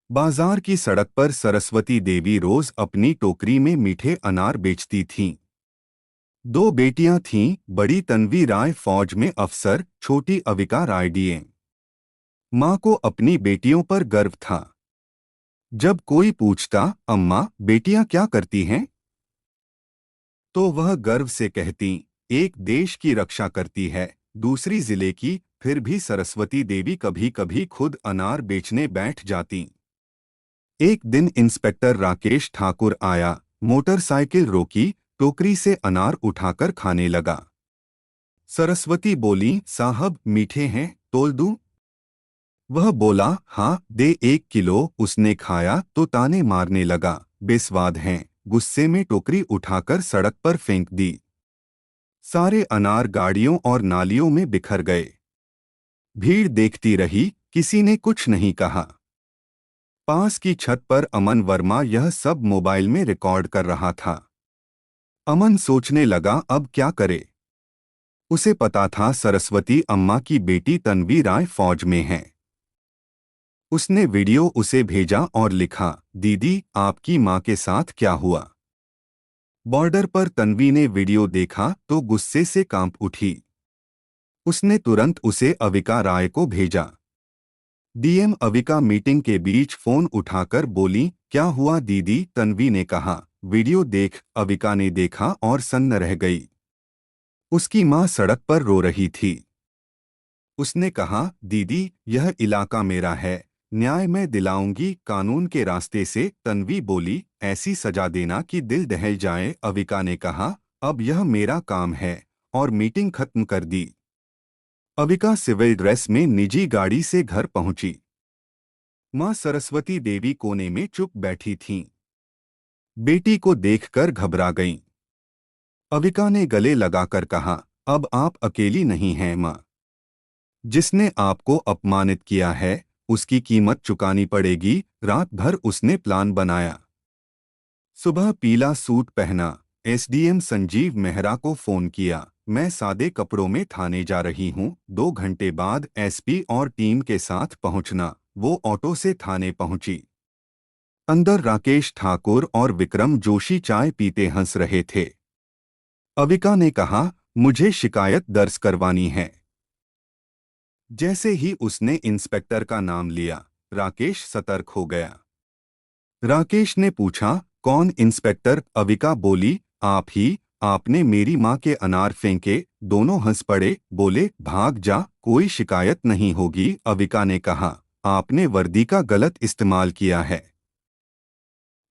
बाजार की सड़क पर सरस्वती देवी रोज अपनी टोकरी में मीठे अनार बेचती थीं। दो बेटियां थीं, बड़ी तन्वी राय फौज में अफसर, छोटी अविका राय डीएम। माँ को अपनी बेटियों पर गर्व था। जब कोई पूछता, अम्मा बेटियां क्या करती हैं, तो वह गर्व से कहती, एक देश की रक्षा करती है, दूसरी जिले की। फिर भी सरस्वती देवी कभी कभी खुद अनार बेचने बैठ जाती। एक दिन इंस्पेक्टर राकेश ठाकुर आया, मोटरसाइकिल रोकी, टोकरी से अनार उठाकर खाने लगा। सरस्वती बोली, साहब मीठे हैं, तोल दूं? वह बोला, हाँ दे 1 किलो। उसने खाया तो ताने मारने लगा, बेस्वाद हैं। गुस्से में टोकरी उठाकर सड़क पर फेंक दी। सारे अनार गाड़ियों और नालियों में बिखर गए। भीड़ देखती रही, किसी ने कुछ नहीं कहा। पास की छत पर अमन वर्मा यह सब मोबाइल में रिकॉर्ड कर रहा था। अमन सोचने लगा, अब क्या करे। उसे पता था सरस्वती अम्मा की बेटी तन्वी राय फौज में है। उसने वीडियो उसे भेजा और लिखा, दीदी आपकी माँ के साथ क्या हुआ। बॉर्डर पर तन्वी ने वीडियो देखा तो गुस्से से कांप उठी। उसने तुरंत उसे अविका राय को भेजा। डीएम अविका मीटिंग के बीच फोन उठाकर बोली, क्या हुआ दीदी। तन्वी ने कहा, वीडियो देख। अविका ने देखा और सन्न रह गई। उसकी मां सड़क पर रो रही थी। उसने कहा, दीदी यह इलाका मेरा है, न्याय मैं दिलाऊंगी कानून के रास्ते से। तन्वी बोली, ऐसी सजा देना कि दिल दहल जाए। अविका ने कहा, अब यह मेरा काम है, और मीटिंग खत्म कर दी। अविका सिविल ड्रेस में निजी गाड़ी से घर पहुंची। मां सरस्वती देवी कोने में चुप बैठी थीं। बेटी को देखकर घबरा गईं। अविका ने गले लगाकर कहा, अब आप अकेली नहीं हैं मां। जिसने आपको अपमानित किया है उसकी कीमत चुकानी पड़ेगी। रात भर उसने प्लान बनाया। सुबह पीला सूट पहना, एसडीएम संजीव मेहरा को फोन किया, मैं सादे कपड़ों में थाने जा रही हूँ, 2 घंटे बाद एसपी और टीम के साथ पहुंचना। वो ऑटो से थाने पहुंची। अंदर राकेश ठाकुर और विक्रम जोशी चाय पीते हंस रहे थे। अविका ने कहा, मुझे शिकायत दर्ज करवानी है। जैसे ही उसने इंस्पेक्टर का नाम लिया, राकेश सतर्क हो गया। राकेश ने पूछा, कौन इंस्पेक्टर। अविका बोली, आप ही। आपने मेरी माँ के अनार फेंके। दोनों हंस पड़े, बोले, भाग जा, कोई शिकायत नहीं होगी। अविका ने कहा, आपने वर्दी का गलत इस्तेमाल किया है।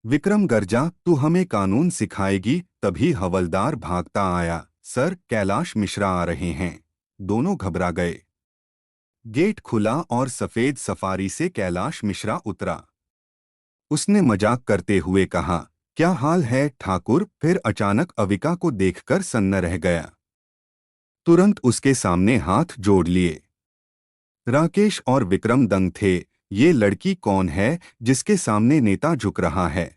विक्रम गर्जा, तू हमें कानून सिखाएगी। तभी हवलदार भागता आया, सर कैलाश मिश्रा आ रहे हैं। दोनों घबरा गए। गेट खुला और सफेद सफारी से कैलाश मिश्रा उतरा। उसने मजाक करते हुए कहा, क्या हाल है ठाकुर। फिर अचानक अविका को देखकर सन्न रह गया। तुरंत उसके सामने हाथ जोड़ लिए। राकेश और विक्रम दंग थे। ये लड़की कौन है जिसके सामने नेता झुक रहा है।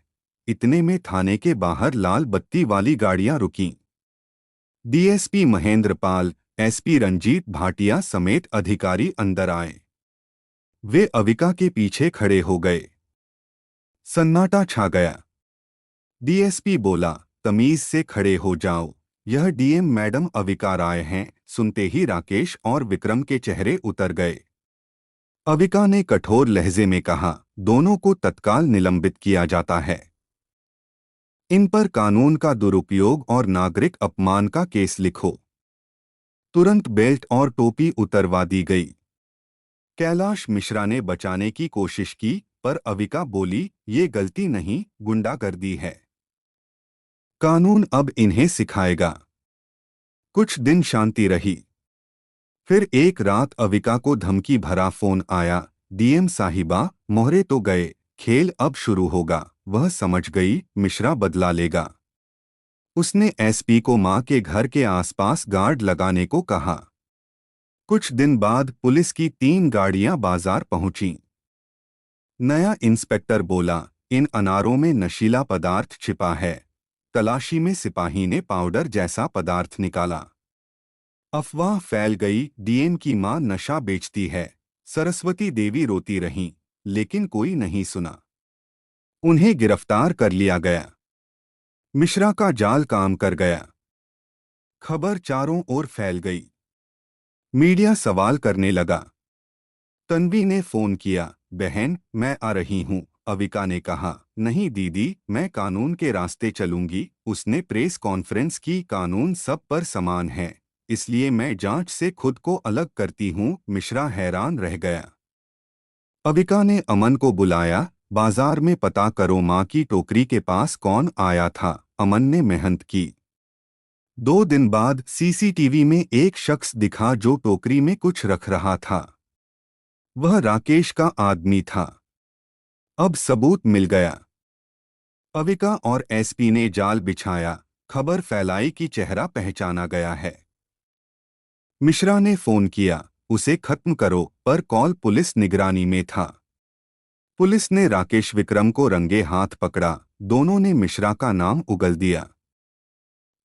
इतने में थाने के बाहर लाल बत्ती वाली गाड़ियां रुकीं। डीएसपी महेंद्र पाल, एसपी रंजीत भाटिया समेत अधिकारी अंदर आए। वे अविका के पीछे खड़े हो गए। सन्नाटा छा गया। डीएसपी बोला, तमीज से खड़े हो जाओ, यह डीएम मैडम अविका राय हैं। सुनते ही राकेश और विक्रम के चेहरे उतर गए। अविका ने कठोर लहजे में कहा, दोनों को तत्काल निलंबित किया जाता है। इन पर कानून का दुरुपयोग और नागरिक अपमान का केस लिखो। तुरंत बेल्ट और टोपी उतरवा दी गई। कैलाश मिश्रा ने बचाने की कोशिश की, पर अविका बोली, ये गलती नहीं, गुंडागर्दी है। कानून अब इन्हें सिखाएगा। कुछ दिन शांति रही। फिर एक रात अविका को धमकी भरा फोन आया, डीएम साहिबा, मोहरे तो गए, खेल अब शुरू होगा। वह समझ गई, मिश्रा बदला लेगा। उसने एसपी को मां के घर के आसपास गार्ड लगाने को कहा। कुछ दिन बाद पुलिस की 3 गाड़ियां बाजार पहुंचीं। नया इंस्पेक्टर बोला, इन अनारों में नशीला पदार्थ छिपा है। तलाशी में सिपाही ने पाउडर जैसा पदार्थ निकाला। अफवाह फैल गई, डीएम की मां नशा बेचती है। सरस्वती देवी रोती रहीं। लेकिन कोई नहीं सुना। उन्हें गिरफ्तार कर लिया गया। मिश्रा का जाल काम कर गया। खबर चारों ओर फैल गई। मीडिया सवाल करने लगा। तन्वी ने फोन किया, बहन मैं आ रही हूँ। अविका ने कहा, नहीं दीदी, मैं कानून के रास्ते चलूंगी। उसने प्रेस कॉन्फ्रेंस की, कानून सब पर समान है, इसलिए मैं जांच से खुद को अलग करती हूँ। मिश्रा हैरान रह गया। अविका ने अमन को बुलाया, बाजार में पता करो माँ की टोकरी के पास कौन आया था। अमन ने मेहनत की। 2 दिन बाद सीसीटीवी में एक शख्स दिखा जो टोकरी में कुछ रख रहा था। वह राकेश का आदमी था। अब सबूत मिल गया। अविका और एसपी ने जाल बिछाया। खबर फैलाई कि चेहरा पहचाना गया है। मिश्रा ने फोन किया, उसे खत्म करो, पर कॉल पुलिस निगरानी में था। पुलिस ने राकेश विक्रम को रंगे हाथ पकड़ा। दोनों ने मिश्रा का नाम उगल दिया।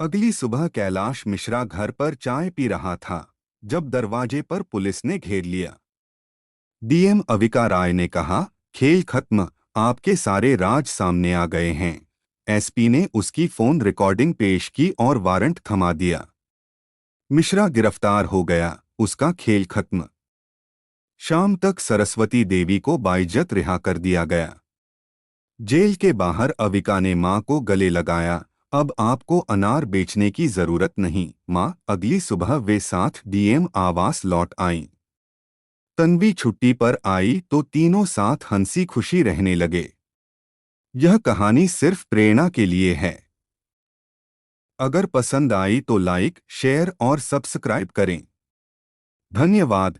अगली सुबह कैलाश मिश्रा घर पर चाय पी रहा था जब दरवाजे पर पुलिस ने घेर लिया। डीएम अविका राय ने कहा, खेल खत्म, आपके सारे राज सामने आ गए हैं। एसपी ने उसकी फोन रिकॉर्डिंग पेश की और वारंट थमा दिया। मिश्रा गिरफ्तार हो गया, उसका खेल खत्म। शाम तक सरस्वती देवी को बाइज्जत रिहा कर दिया गया। जेल के बाहर अविका ने मां को गले लगाया, अब आपको अनार बेचने की जरूरत नहीं मां। अगली सुबह वे साथ डीएम आवास लौट आईं। तन्वी छुट्टी पर आई तो तीनों साथ हंसी खुशी रहने लगे। यह कहानी सिर्फ प्रेरणा के लिए है। अगर पसंद आई तो लाइक, शेयर और सब्सक्राइब करें। धन्यवाद।